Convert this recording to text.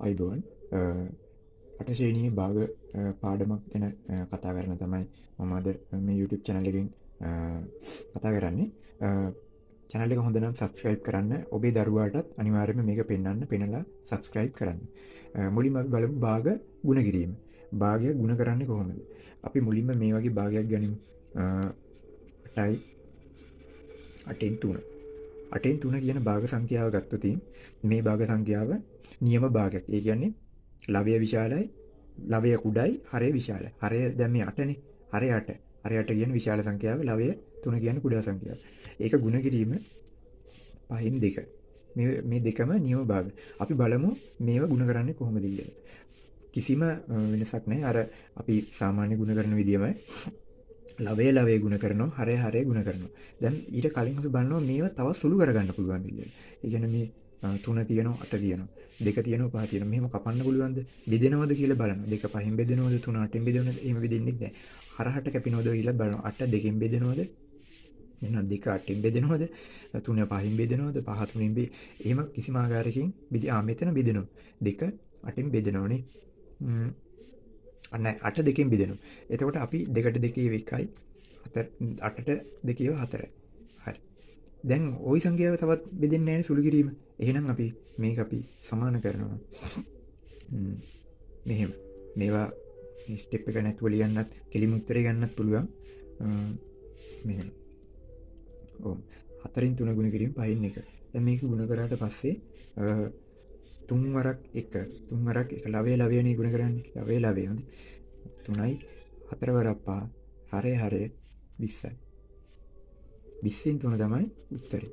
අයිබෝන් අට ශ්‍රේණියේ භාග පාඩමක් ගැන කතා කරන තමයි මම අද මේ YouTube channel එකෙන් කතා කරන්නේ. channel එක හොඳ නම් subscribe කරන්න. ඔබේ දරුවාටත් අනිවාර්යයෙන්ම මේක පෙන්නලා subscribe කරන්න. මුලින්ම අපි බලමු භාග ගුණ කිරීම. භාගයක් ගුණ කරන්නේ කොහොමද? අපි මුලින්ම මේ වගේ භාගයක් ගනිමු. 8යි 8න් 3. 8න් 3 කියන භාග සංඛ්‍යාව ගත්තොත් මේ භාග සංඛ්‍යාව නියම භාගයක්. ඒ කියන්නේ ලවය විශාලයි, ලවය කුඩයි, හරය විශාලයි. හරය දැන් මේ 8නේ. හරය 8. හරය 8 කියන්නේ විශාල සංඛ්‍යාව, ලවය 3 කියන්නේ කුඩා සංඛ්‍යාව. ඒක ගුණ කිරීම 5න් 2. මේ දෙකම නියම භාග. අපි බලමු මේව ගුණ කරන්නේ කොහොමද කියලා. කිසිම වෙනසක් නැහැ. අර අපි සාමාන්‍ය ගුණ කරන විදියමයි. ලවය ගුණ කරනවා, හරය ගුණ කරනවා. දැන් ඊට කලින් අපි බලනවා මේව තව සුළු කරගන්න පුළුවන්ද කියලා. ඒ කියන්නේ මේ 3 තියෙනවා, 8 තියෙනවා, 2 තියෙනවා, 5 තියෙනවා. මෙහෙම කපන්න පුළුවන්ද? බෙදෙනවද කියලා බලනවා. 2 5න් බෙදෙනවද? 3 8න් බෙදෙනවද? එහෙම බෙදෙන්නේ නැහැ. හරහට කැපෙනවද කියලා බලනවා. 8 2න් බෙදෙනවද? එහෙනම් 2 8න් බෙදෙනවද? 3 5න් බෙදෙනවද? 5 3න් එහෙම කිසිම ආකාරයකින් මෙතන බෙදෙනවා. 2 8න් බෙදෙනවනේ. අන්න 8 2කින් බෙදෙනවා. එතකොට අපි 2ට 2 1යි 8ට 2 4යි. හරි. දැන් ওই සංඛ්‍යාව තවත් බෙදෙන්නේ නැහැ සුළු කිරීම. එහෙනම් අපි මේක සමාන කරනවා. මෙහෙම. මේවා මේ ස්ටෙප් එක නැතුව ලියන්නත්, කෙලිම උත්තරේ ගන්නත් පුළුවන්. මෙහෙම. ඔව්. 4න් 3 ගුණ කිරීම 5න් 1. දැන් මේක ගුණ කරාට පස්සේ 3 වරක් 1 3 වරක් 1 ලවයනේ ගුණ කරන්නේ. ලවය හොඳයි. 3යි 4 වරක් 5 හරය 20යි. 20න් 3 තමයි උත්තරේ.